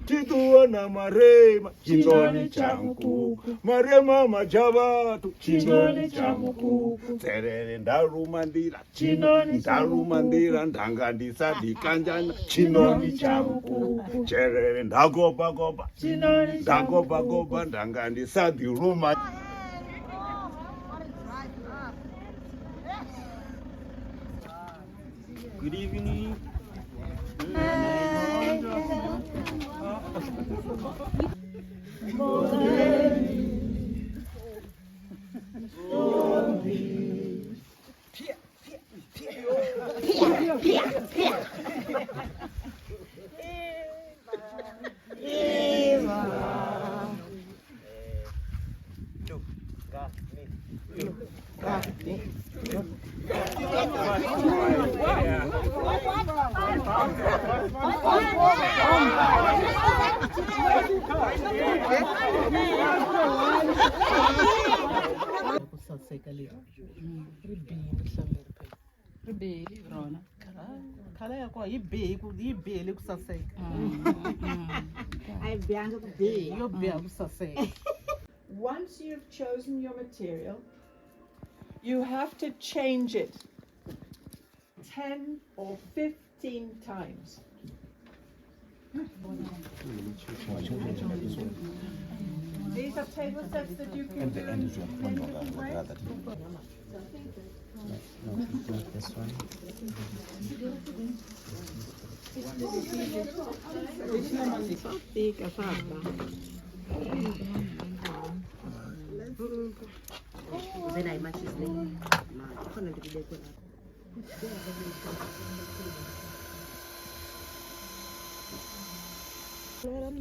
Tituana marema chindoni cha mkuku marema majavatu chindoni cha mkuku terere ndarumandira chindoni ndarumandira ndangandisadi kanjana chindoni cha mkuku cherere ndagopa gopa chindoni ndagopa gopa ndangandisadi ruma. Good evening. Once you've chosen your material, you have to change it 10 or 15 times. These are table sets that you can do in different ways. This one. Then I match his name.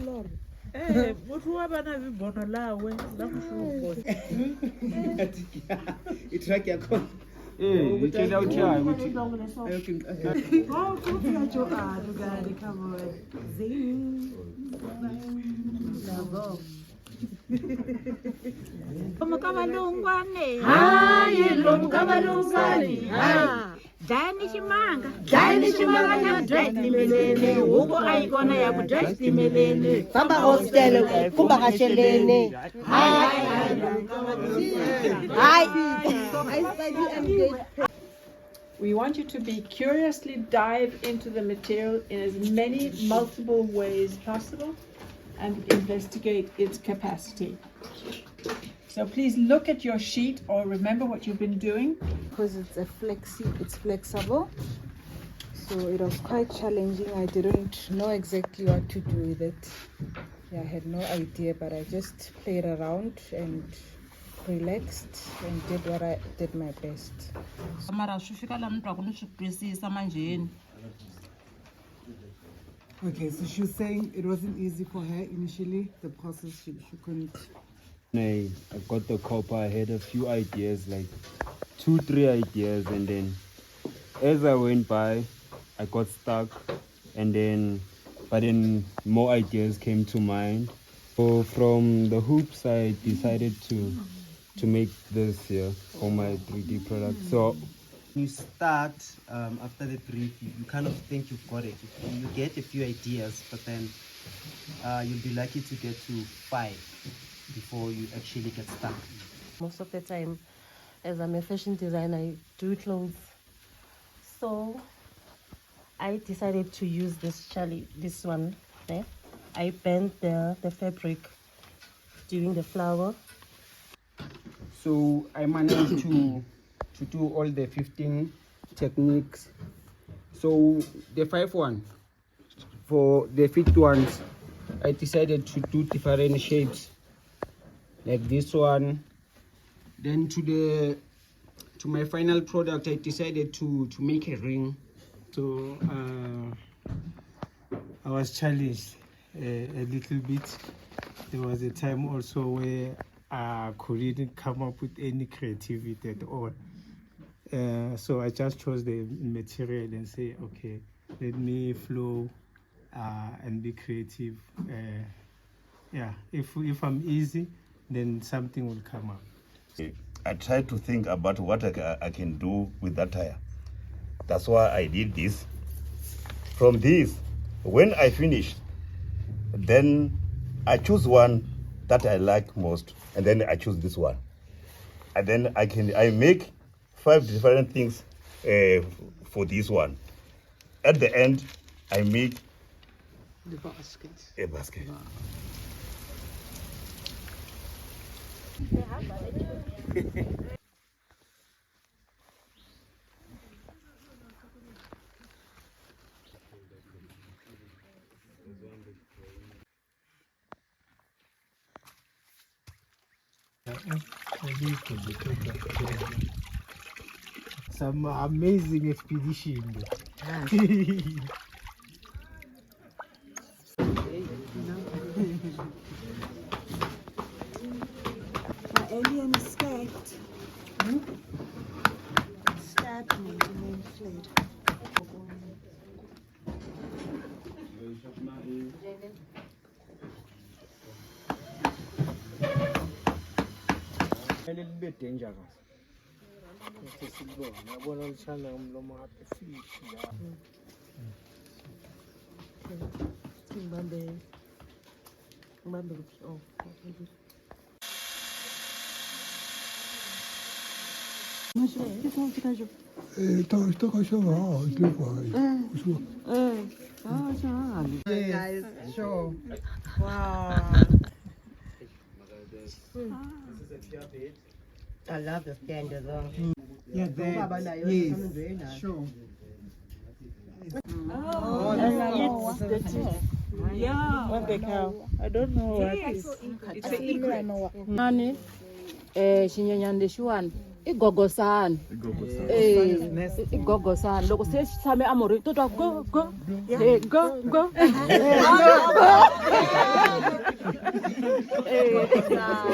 Lord. Eh, motho wa bana be bona lawe la go Itrack ya khona. Ngitshela uthi hayi ukuthi Oh, kuthi yacho adugani come on. Zing. Labo. Kamalungwane. Hayi lo kamalungwane. Ha. Dani chimanga na dress limelele. Huko aikona ya ku dress limelele. Famba hostel kumba kashelene. We want you to be curiously dive into the material in as many multiple ways possible and investigate its capacity. So please look at your sheet or remember what you've been doing. Because it's flexible. So it was quite challenging. I didn't know exactly what to do with it. Yeah, I had no idea, but I just played around and relaxed and did my best. Okay, so she was saying it wasn't easy for her initially, the process, she couldn't. I got the copper, I had a few ideas, like 2-3 ideas, and then as I went by, I got stuck, but then more ideas came to mind. So from the hoops, I decided to make this here for my 3D product. So You start after the brief, you kind of think you've got it. You get a few ideas, but then you'll be lucky to get to 5 before you actually get stuck. Most of the time, as I'm a fashion designer, I do clothes. So I decided to use this one there. I bent the fabric during the flower. So I managed to do all the 15 techniques. So the 5th one, for the 5th ones, I decided to do different shapes, like this one. Then to my final product, I decided to make a ring. So I was challenged a little bit. There was a time also where I couldn't come up with any creativity at all. So I just chose the material and say, okay, let me flow and be creative. Yeah, if I'm easy, then something will come up. I tried to think about what I can do with that tire. That's why I did this. From this, when I finished, Then I choose one that I like most, and then I choose this one. And then I make 5 different things for this one. At the end, I make The basket. a basket. Some amazing expedition. My alien escaped. Stabbed me and then fled. A little bit dangerous. Guys, sure. Wow. I love the stand as well. Yeah, yes, sure. Yeah. What the cow? I don't know what is. It's an egret. Nani xinyenyani lexiwani i gogosani i gogosani loko se xi tshame a murhi to twa go go go go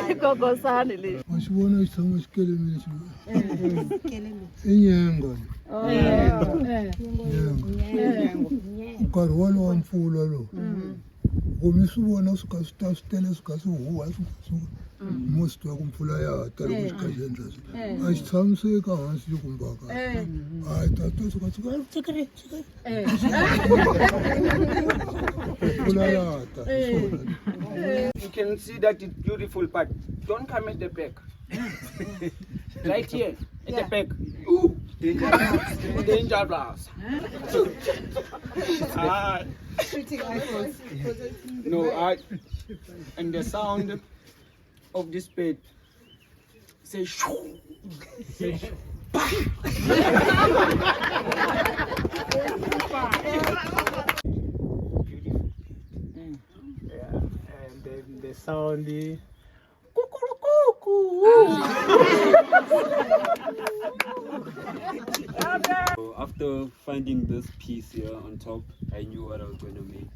i gogosani lexi Wasibona isithomo sikelemini I nyengo. Nkarhi wolowo wa mpfula lowu. Komi swi vona swi kha swi ta swi tele swi kha swi huwa mo swi twa ku mpfula ya ta loko swi kha swi endla swi a xi tshamiseka hansi loko mbaka hayi tata swi kha swi kha tsikiri mpfula ya ta You can see that it's beautiful, but don't come at the back. Right here, at the back. Dangerous. No, and the sound of this bed say shoo. Say shoo. And then the sound is So after finding this piece here on top, I knew what I was going to make.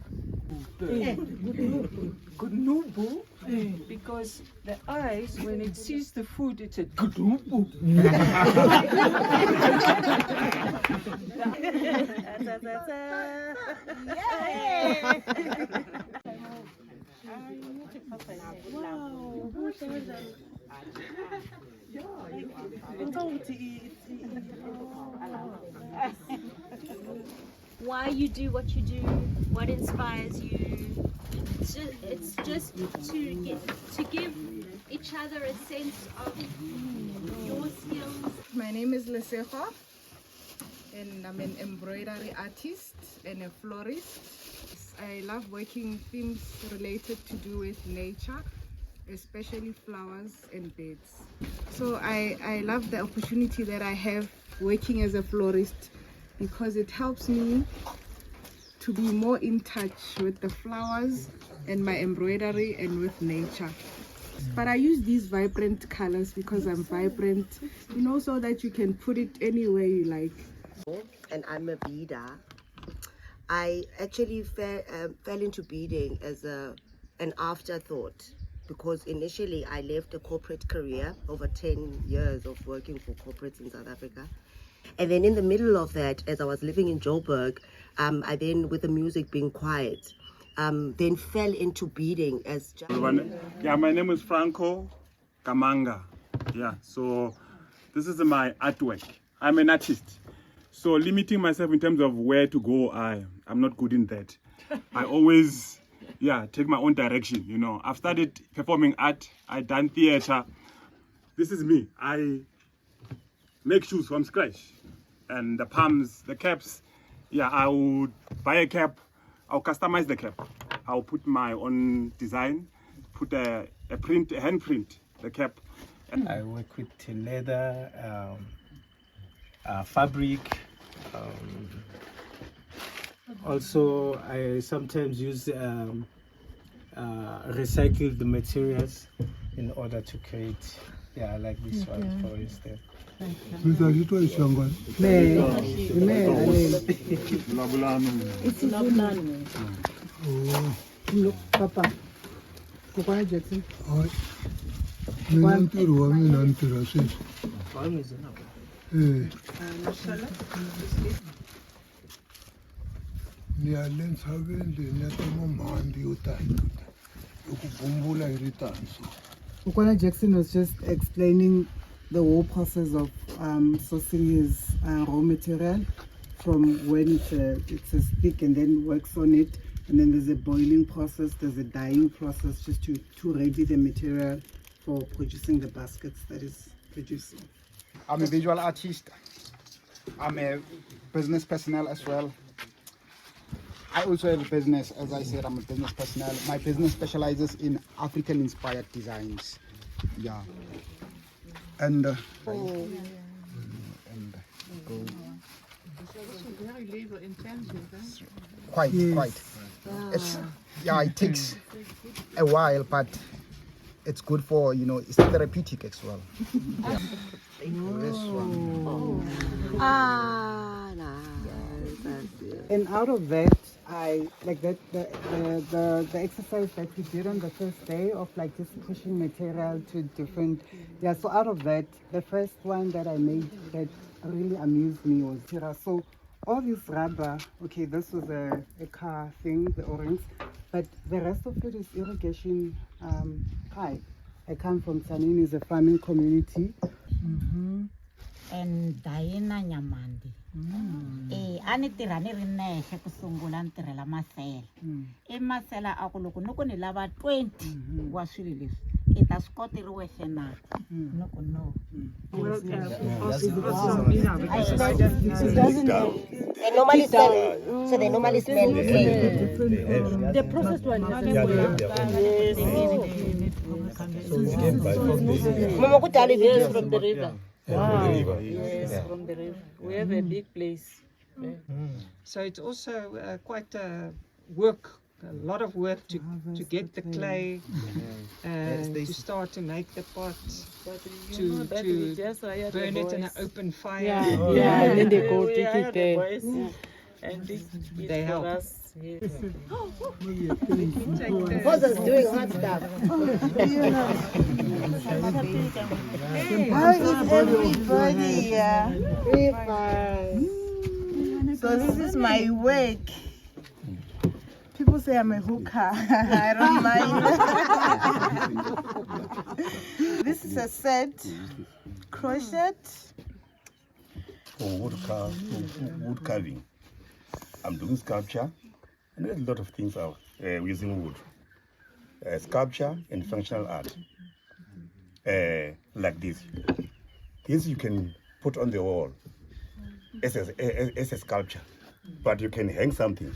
Good nubu. Because the eyes, when it sees the food, it's a good nubu. Why you do what you do, what inspires you. It's just to give each other a sense of your skills. My name is Leshiba, and I'm an embroidery artist and a florist. I love working things related to do with nature, especially flowers and birds. So I love the opportunity that I have working as a florist because it helps me to be more in touch with the flowers and my embroidery and with nature. But I use these vibrant colors because I'm vibrant, you know, so that you can put it anywhere you like. And I'm a beader. I actually fell into beading as an afterthought because initially I left a corporate career, over 10 years of working for corporates in South Africa. And then in the middle of that, as I was living in Joburg, I then, with the music being quiet, then fell into beading as Yeah, my name is Franco Kamanga. Yeah, so this is my artwork. I'm an artist. So limiting myself in terms of where to go, I'm not good in that. I always take my own direction. You know, I've started performing art. I've done theater. This is me. I make shoes from scratch, and the palms, the caps. Yeah, I would buy a cap. I'll customize the cap. I'll put my own design, put a hand print the cap. I work with leather, fabric. Also, I sometimes use recycled materials in order to create, like this one, for instance. Papa, Kokwana Jackson. Mina ntirho wa mina ni tirha sweswi. Ni ya le ntshaveni ni ya kuma mhandzi yo tani yo ku bumbula hi ri tani so. Kokwana Jackson was just explaining the whole process of sourcing his raw material from when it's a stick and then works on it, and then there's a boiling process, there's a dyeing process just to ready the material for producing the baskets that is producing. I'm a visual artist. I'm a business personnel as well. I also have a business. As I said, I'm a business personnel. My business specializes in African inspired designs. Yeah. And very labor intensive, quite. It's it takes a while, but it's good for, it's therapeutic as well. Yeah. This one. And out of that, I like that the exercise that we did on the first day of like just pushing material to different, so out of that, the first one that I made that really amused me was Tira. So all this rubber, okay, this was a car thing, the O-rings, but the rest of it is irrigation pipe. I come from Tsanini, it's a farming community. And Diana Nyamandi. Ani tirani rinexe ku sungula ni tirhela masela. Masela a ku loko no ku ni lava 20 wa swilo leswi I ta swi kota ri wexe na. No ku no. They normally smell. So they normally smell the same. The processed one doesn't work. Mama could tell you from the river. Wow. From the river. Yes, from the river. We have a big place. So it's also quite a lot of work to get the clay, to start to make the pot, to burn it in an open fire. Yeah, and then they go take it there. And they help. Father's doing hot stuff. How is everybody? So this is my work. People say I'm a hooker. I don't mind. This is a set, crochet. For wood carving. I'm doing sculpture, and there's a lot of things out using wood. Sculpture and functional art. Like this. This you can put on the wall as a sculpture, but you can hang something.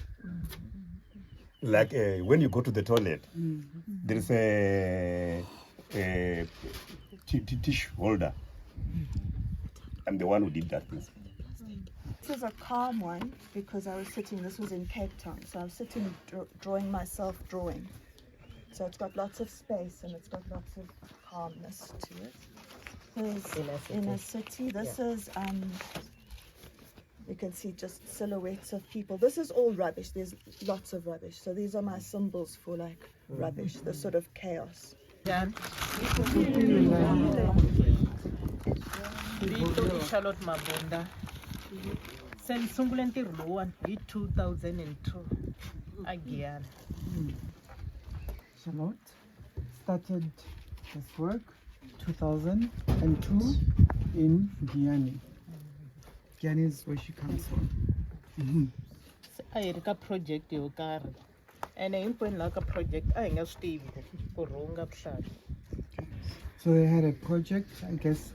Like when you go to the toilet, there is a tissue holder. I'm the one who did that thing. This is a calm one because I was sitting, this was in Cape Town, so I was sitting drawing myself drawing. So it's got lots of space and it's got lots of calmness to it. There's in a city. This is, you can see just silhouettes of people. This is all rubbish. There's lots of rubbish. So these are my symbols for like rubbish, the sort of chaos. Yeah. Charlotte Mabonda. Sengisungule ntirho lowu hi 2002 again. Charlotte started this work 2002 in Guyana. Guyana is where she comes from. A hi ri ka project yo karhi And in point like a project, I ain't Steve for wrong up shot. So they had a project, I guess,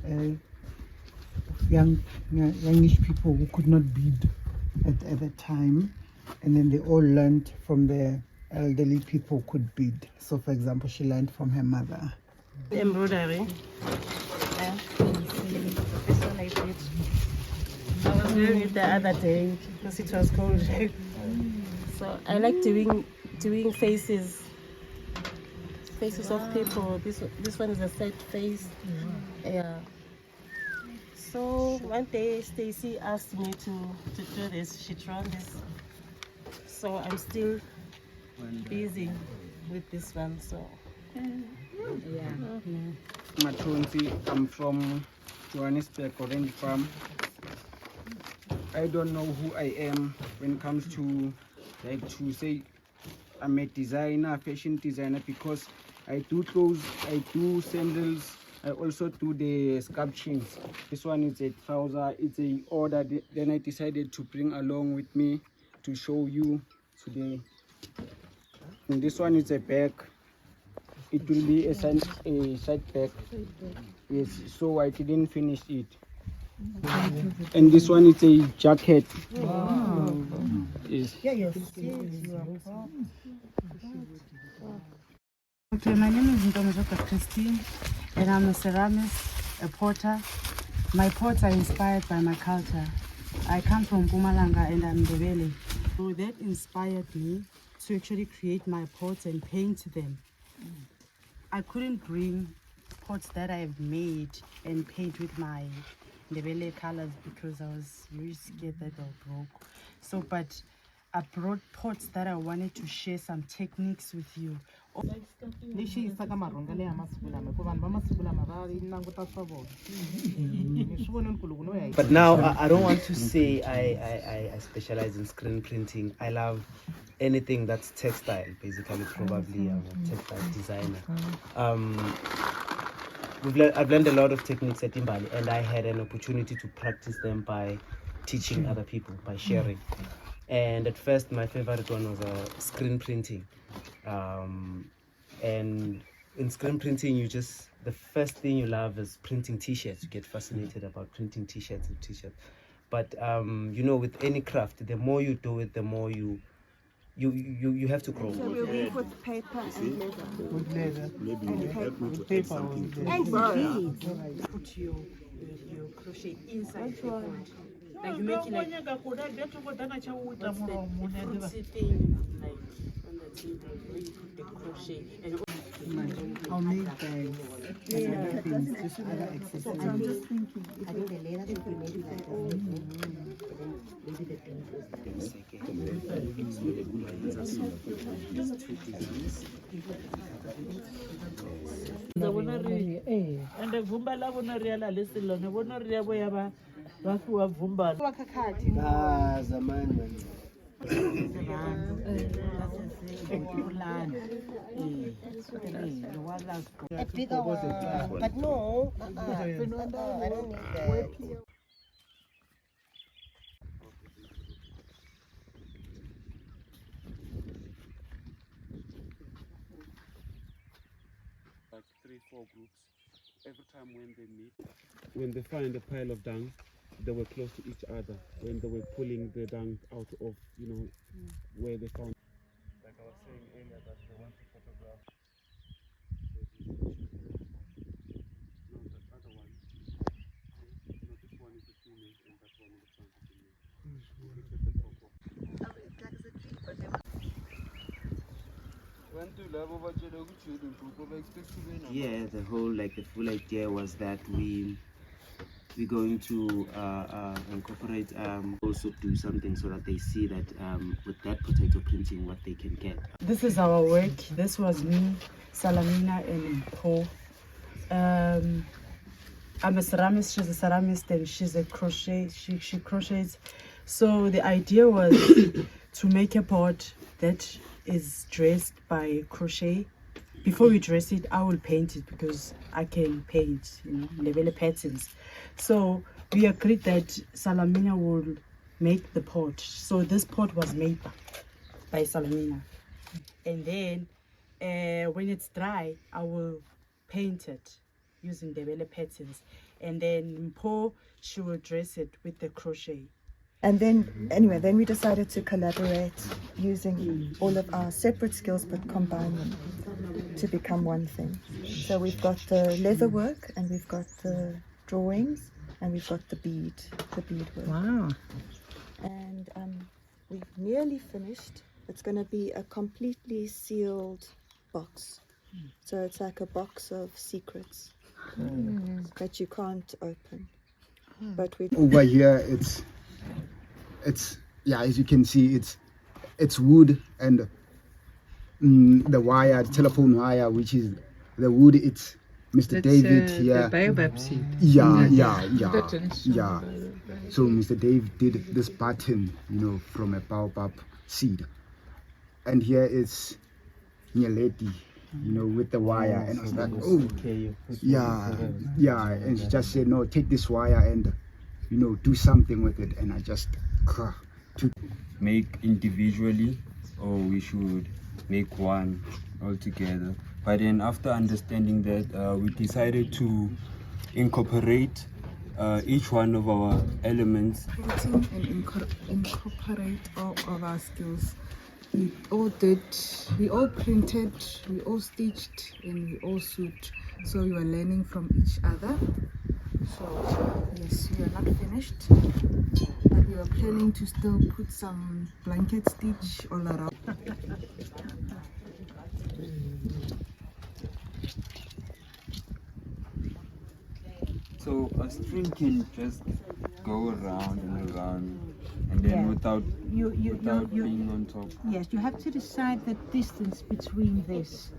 youngish people who could not bid at the time, and then they all learned from the elderly people who could bid. So, for example, she learned from her mother. Embroidery. This one I did. I was doing it the other day because it was cold. So I like doing faces of people. This one is a set face. Yeah. So one day Stacy asked me to do this. She drawn this. So I'm still busy with this one. So yeah. Matonzi, I'm from Johannesburg, Orange Farm. I don't know who I am when it comes to like to say I'm a designer, fashion designer, because I do clothes, I do sandals, I also do the sculptures. This one is a trouser, it's a order. Then I decided to bring along with me to show you today. And this one is a bag. It will be a side bag. Yes, so I didn't finish it. And this one is a jacket. Wow. Yes. Yeah, yes. Okay, my name is Ntomazoko Christine, and I'm a ceramist, a porter. My pots are inspired by my culture. I come from Mpumalanga and I'm Ndebele. So that inspired me to actually create my pots and paint them. I couldn't bring pots that I've made and paint with my Ndebele colors because I was really scared that they'll broke. So, but I brought pots that I wanted to share some techniques with you. But now I don't want to say I specialize in screen printing. I love anything that's textile, basically. Probably I'm a textile designer. I've learned a lot of techniques at Imbali, and I had an opportunity to practice them by teaching other people, by sharing. And at first my favorite one was screen printing. And in screen printing, the first thing you love is printing t-shirts. You get fascinated about printing t-shirts and t-shirts. But you know, with any craft, the more you do it, the more you have to grow. So we'll weave with paper and leather. With leather. Maybe And you help me to paper add something to And it. beads. Put your crochet inside the pot. Like you make it like what's the thing like on the table where you put the crochet and I'll make bags. Yeah. Other things, just other accessories. I'm just thinking. I think the leather should be maybe like maybe the thing goes and the vumba la bona re ala le sello ne bona re ya boya ba fiwa vumba Zamani. a bigger one, but no, I don't need that. Like 3-4 groups. Every time when they meet, when they find a pile of dung, they were close to each other. When they were pulling the dung out of, where they found. Like I was saying earlier, that they want to photograph. No, that other one. No, this one is the female, and that one in the front is the male. Look at the top of. Yeah, the full idea was that we're going to incorporate, also do something so that they see that with that potato printing what they can get. This is our work. This was me, Salamina, and Paul. I'm a ceramist, she's a ceramist, and she's a crochet. She crochets. So the idea was to make a pot that is dressed by crochet. Before we dress it, I will paint it because I can paint, level patterns. So we agreed that Salamina will make the pot. So this pot was made by Salamina. And then when it's dry, I will paint it using the Ndebele patterns. And then Mpho, she will dress it with the crochet. And then, anyway, then we decided to collaborate using all of our separate skills but combine them to become one thing. So we've got the leather work, and we've got the drawings, and we've got the bead work. Wow. And we've nearly finished. It's going to be a completely sealed box. So it's like a box of secrets that you can't open. But we Over here, it's yeah, as you can see, it's wood and the wire, the telephone wire, which is the wood. It's Mr. David here. The baobab seed. Yeah. Buttons. Yeah. So Mr. Dave did this button, from a baobab seed, and here is Nyaleti, with the wire, and I was like, oh, yeah, and she just said, no, take this wire and, do something with it, and I just to make individually, or we should make one altogether. But then after understanding that, we decided to incorporate each one of our elements. And incorporate all of our skills. We all printed, we all stitched, and we all sewed. So we were learning from each other. So yes, we are not finished, but we are planning to still put some blanket stitch all around. So a string can just go around and around, and then without being on top. Yes, you have to decide the distance between this.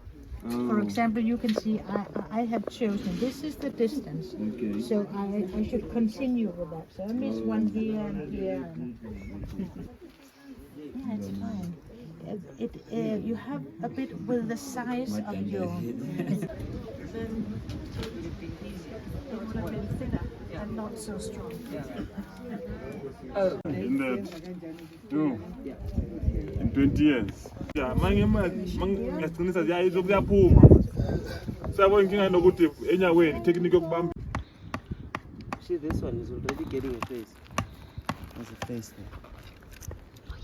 For example, you can see I have chosen, this is the distance. Okay. So I should continue with that. So I miss one here and here. Yeah, it's fine. You have a bit with the size of your... I'm not so strong. In 20 years. Yeah, See, this one is already getting a face. There's a face there. Oh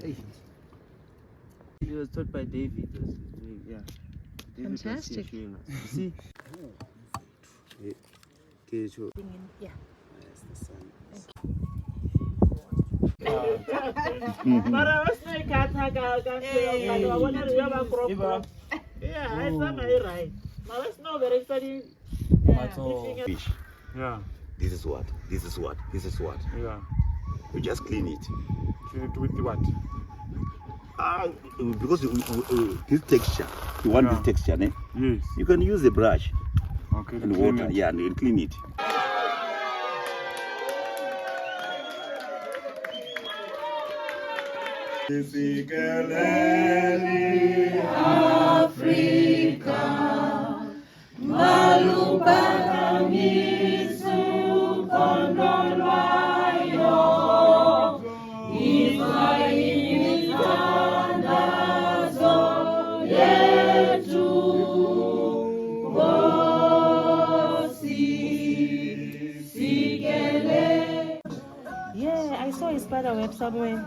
yeah. It was taught by David. Yeah. David Fantastic. See? Yeah. That's the sun. Fish. Yeah. This is what. Yeah. You just clean it. Clean it with what? Because this texture, you want this texture, né? Yes. You can use a brush clean and water, it. and you clean it. Yeah, I saw a spider web somewhere.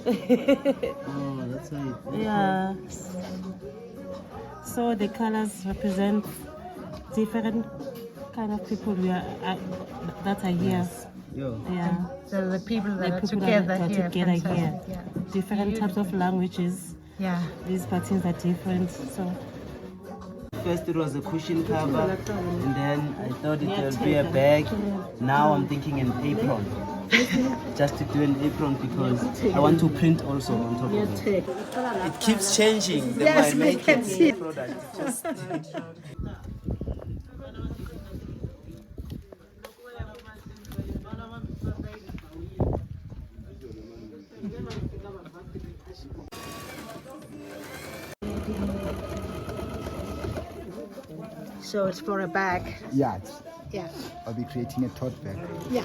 Oh, that's right. Yeah. So the colors represent different kind of people that are here. Yeah. So the people that are people together that are here. together here. Fantastic, yeah. Different types of languages. Yeah. These patterns are different. So First it was a cushion cover, and then I thought it would be a bag. Now I'm thinking an apron. Just to do an apron because I want to print also on top of it. It keeps changing. The Yes, more I we make can it, see. the product just So it's for a bag. Yeah, Yeah. I'll be creating a tote bag. Yeah.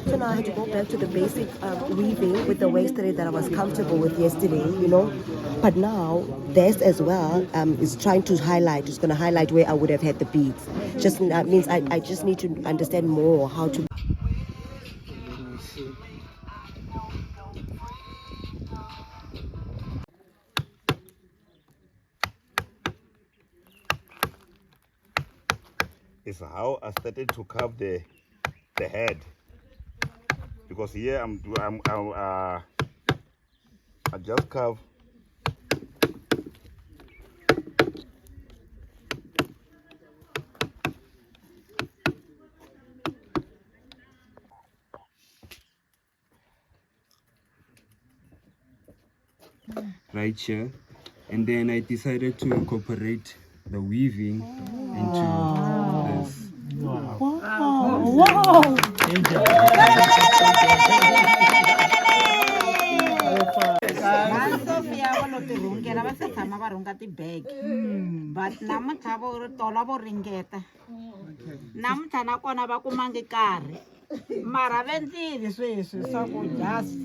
So now I had to go back to the basic weaving with the waist thread that I was comfortable with yesterday, you know. But now this as well is trying to highlight. It's going to highlight where I would have had the beads. Just that means I just need to understand more how to. Is how I started to carve the head, because here I just carve right here, and then I decided to incorporate the weaving into this. But namuntlha vo tola vo ringeta. Namuntlha nakona va kumangi nkarhi. Mara va endlile sweswi swa ku just.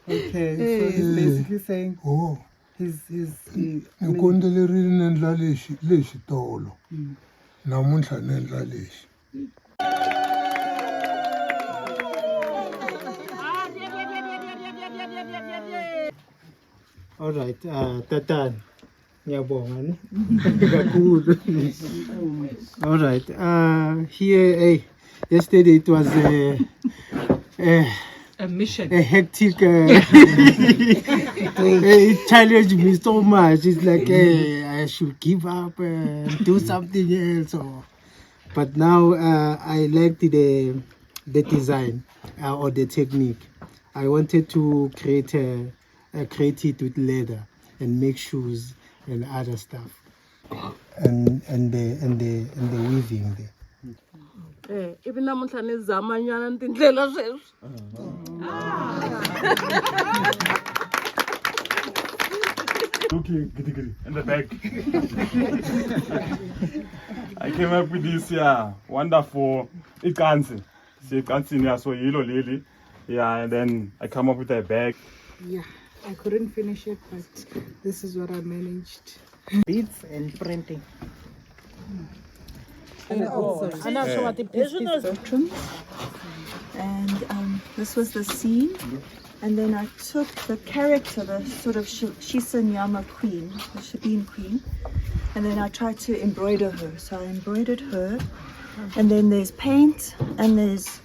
Okay, so he's basically saying he's Nikondelerile nendla lexi tolo. Namuntlha nendla lexi. All right, Tatan. Ngiyabonga ne. Kakhulu. All right. Here, yesterday it was A mission. a hectic. It challenged me so much. It's like I should give up and do something else. But now I liked the design or the technique. I wanted to create it with leather and make shoes and other stuff, and the weaving there. Ivi namuntlha ni zama nyana ni tindlela sweswi. Okay, in the back. I came up with this wonderful ikansi. See ikansi yeah, so yellow lily. Yeah, and then I come up with a bag. Yeah, I couldn't finish it, but this is what I managed. Beads and printing. And this was the scene, and then I took the character, the sort of Shisa Nyama queen, the Shebeen queen, and then I tried to embroider her. So I embroidered her, and then there's paint, and there's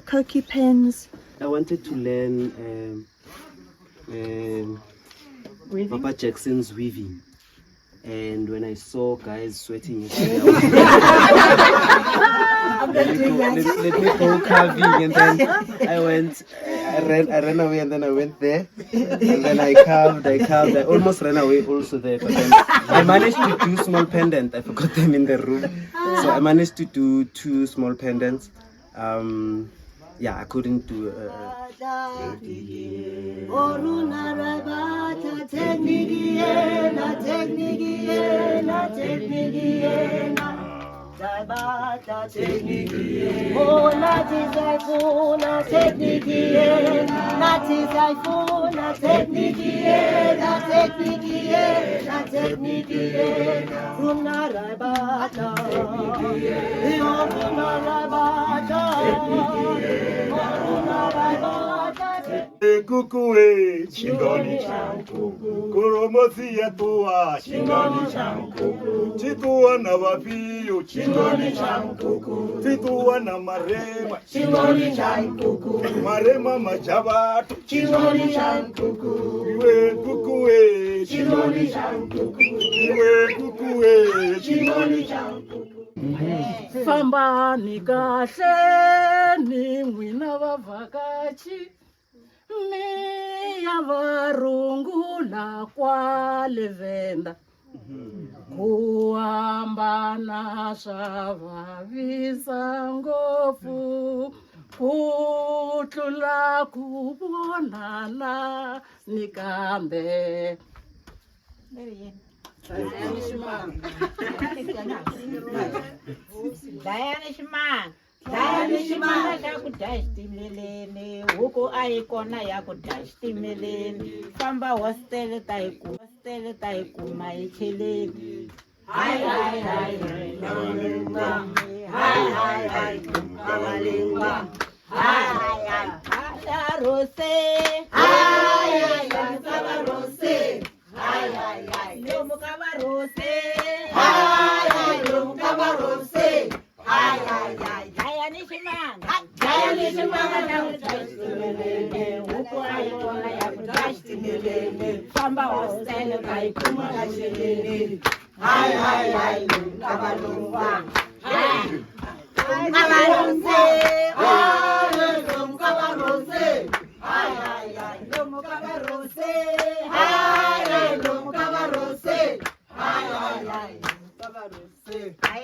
Koki pens. I wanted to learn Papa Jackson's weaving. And when I saw guys sweating yesterday, let me go carving, and then I ran away, and then I went there, and then I carved, I almost ran away also there, but then I managed to do small pendant. I forgot them in the room, so I managed to do 2 small pendants. Yeah, I couldn't do Kukuwe, chingoni changu, kuromosi ya tuwa, chingoni changu, chituwa na wafiyo, chingoni changu, chituwa na marema, chingoni changu, marema majabatu, chingoni changu, iwe kukuwe, chingoni changu, iwe kukuwe, chingoni changu. Fambani kahle ni n'wina vavhakachi, mi ya varungula kwale Venda, ku hambana swa vavisa ngopfu, ku tlula ku vonana ni kambe. Dayani Shimanga ya ku dya xitimeleni, huku a yi kona ya ku dya xitimeleni, famba hostel ta yi kuma hi tlheleni. Hi hi hi hi Kavalengwa, hi hi hi Kavalengwa, hi hi hi Rose, hi hi hi Rose, hi hi hi Lomu Kavarose, hi hi Lomu Kavarose, hi hi hi Dayani Shimanga ya ku dya xitimeleni, huku a yi kona ya ku dya xitimeleni, famba hostel ta yi kuma hi tlheleni. Hi, hi, hi, Kavalungwa. Hi, Kavalungse. Hi, Kavalungse. Hi, hi, hi, Kavalungse. Hi, hi, Kavalungse. Hi, hi, hi, Kavalungse. Hi,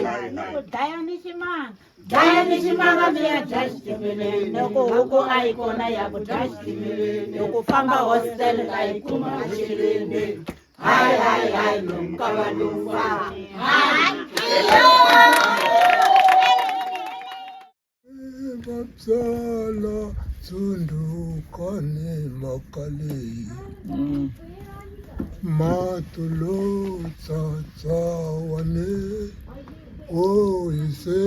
hi, Dayani Shimanga ya dya xitimeleni, loko huku a yi kona ya ku dya xitimeleni, loko famba hostel ta yi kuma hi tlheleni. Hi, hi, hi, Lomu Kavalungwa. Vapsala tsundukane makaleyi, matulo tsatsawane, o ise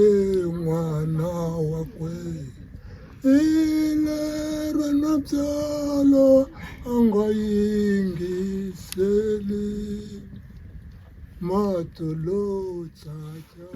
n'wana wakwe, ile rona byala a nga yingiseli, matulo tsatsa.